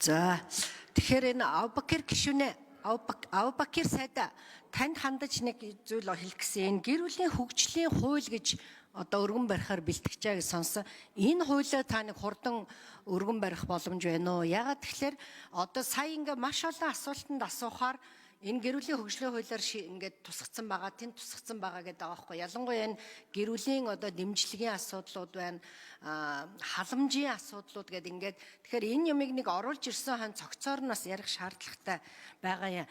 За тэгэхээр энэ Авбакир гишүүнээ Авбакир сайда танд хандаж нэг зүйл хэлэх гэсэн. Энэ гэр бүлийн хөгжлийн хууль гэж одоо өргөн барихаар бэлтгэж байгаа гэж сонсон. Энэ хуулиа та нэг хурдан өргөн барих боломж байна уу? Ягаад тэгэхээр одоо сая ингээ маш олон асуултанд асуухаар энэ гэр бүлийн хөгжлийн хуулиар ингээд тусгацсан байгаа, тэнд тусгацсан байгаа гэдэг байгаа байхгүй. Ялангуяа энэ гэр бүлийн одоо дэмжлэгийн асуудлууд байна, халамжийн асуудлууд гэдэг ингээд тэгэхээр энэ юмыг нэг оруулж ирсэн хан цогцоор нь бас ярих шаардлагатай байгаа юм.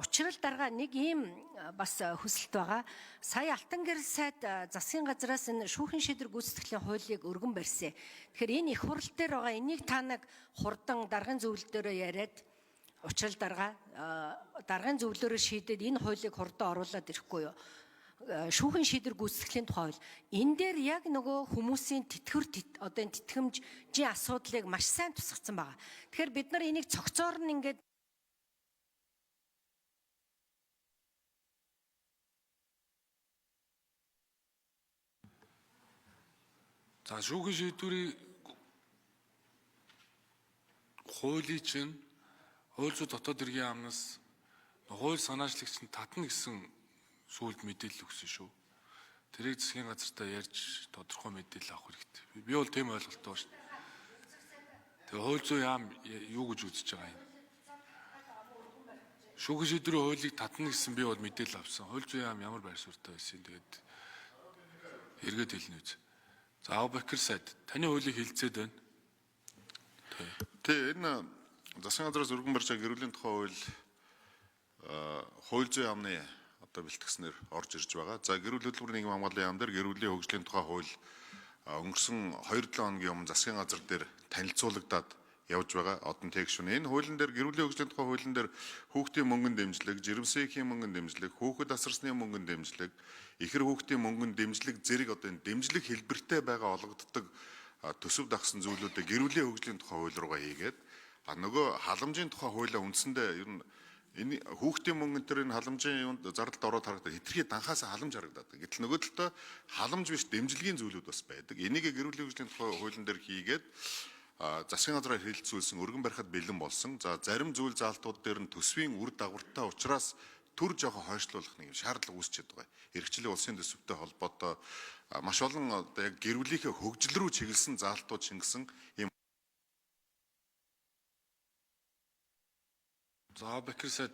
Учрал дарга нэг ийм бас хүсэлт байгаа. Сая Алтан гэрэл сайд засгийн газраас энэ шүүхийн шийдвэр гүйцэтгэлийн хуулийг өргөн барьсан. Тэгэхээр энэ их хурал дээр байгаа энийг та нэг хурдан даргын зөвлөл дээрээ яриад учрал даргын зөвлөөрөө шийдээд энэ хуулийг хурдан оруулаад ирэхгүй юу? Шүүхийн шийдвэр гүйцэтгэлийн тухай хууль. Энэ дээр яг нөгөө хүмүүсийн одоо энэ тэтгэмжийн асуудлыг маш сайн тусгацсан байгаа. Тэгэхээр бид нар энийг цогцоор нь ингээд за шүүхийн шийдвэрийн хуулийн чинь хууль зүйн дотоод хэргийн яамнаас хууль санаачлагч нь татна гэсэн сүүлд мэдээлэл өгсөн шүү. Тэрийг засгийн газартаа ярьж тодорхой мэдээлэл авах хэрэгтэй. Би бол тийм ойлголттой байна шүү. Тэгээ хууль зүйн яам юу гэж үзэж байгаа юм? Шүүхийн шийдвэрийн хуулийг татна гэсэн би бол мэдээлэл авсан. Хууль зүйн яам ямар байр суурьтай байсан. Тэгээд эргээд хэлнэ үз. За Авбакир сайд таны хуулийг хэлцээд байна. Тэгээ энэ засгийн газраас өргөн барьж байгаа гэр бүлийн тухай хууль зүйн яамны одоо бэлтгэснээр орж ирж байгаа. За гэр бүл хөтөлбөрийн нийгмийн хамгааллын яам дээр гэр бүлийн хөгжлийн тухай хууль өнгөрсөн 2-7 хоногийн өмнө засгийн газар дээр танилцуулагдаад явж байгаа. Одоо тэгшүн энэ хуулийн дээр гэр бүлийн хөгжлийн тухай хуулийн дээр хүүхдийн мөнгөнд дэмжлэг, жирэмсэхийн мөнгөнд дэмжлэг, хүүхэд асарсны мөнгөнд дэмжлэг, ихэр хүүхдийн мөнгөнд дэмжлэг зэрэг одоо энэ дэмжлэг хэлбэртэй байгаа олгогддог төсөв дагсан зүйлүүдээ гэр бүлийн хөгжлийн тухай хууль руугаа хийгээд нөгөө халамжийн тухай хуулиа үндсэндээ ер нь энэ хүүхдийн мөнгөн төр энэ халамжийн юунд зардалд ороод харагдаад хэтэрхий данхаасаа халамж харагдаад. Гэтэл нөгөө талдаа халамж биш дэмжлэгийн зүйлүүд бас байдаг. Энийг гэр бүлийн хөгжлийн тухай хуулийн дээр хийгээд засгийн газраар хэлэлцүүлсэн өргөн барихад бэлэн болсон. За зарим зүйл заалтууд дээр нь төсвийн үр дагавартай учраас төр жоохон хойшлуулах нэг шаардлага үүсчихэд байгаа. Эрхчлэг улсын төсөвтэй холбоотой маш олон одоо яг гэр бүлийнхээ хөгжил рүү чиглэсэн заалтууд шингэсэн юм. За Авбакир сайд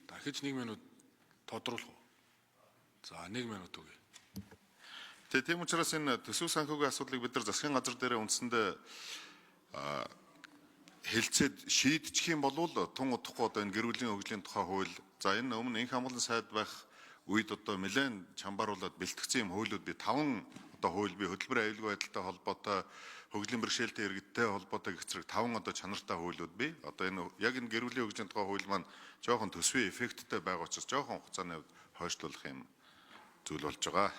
дахиж 1 минут тодруулах уу? За 1 минут өгье. Тэгээ тийм учраас энэ төсөв санхүүгийн асуудлыг бид нар засгийн газар дээр үндсэндээ хэлцээд шийдчих юм бол тун удахгүй одоо энэ гэр бүлийн хөгжлийн тухай хууль за энэ өмнө инх хамгааллын сайд байх үед одоо нэлээд чамбааруулаад бэлтгэсэн юм хуулиуд би 5 одоо хууль би хөтөлбөр аюулгүй байдалтай холбоотой хөгжлийн бэрхшээлтэй иргэдтэй холбоотой гэх зэрэг 5 одоо чанартай хуулиуд би одоо энэ яг энэ гэр бүлийн хөгжлийн тухай хууль маань жоохон төсвийн эффекттэй байгаа учраас жоохон хугацааны хувьд хойшлуулах юм зүйл болж байгаа.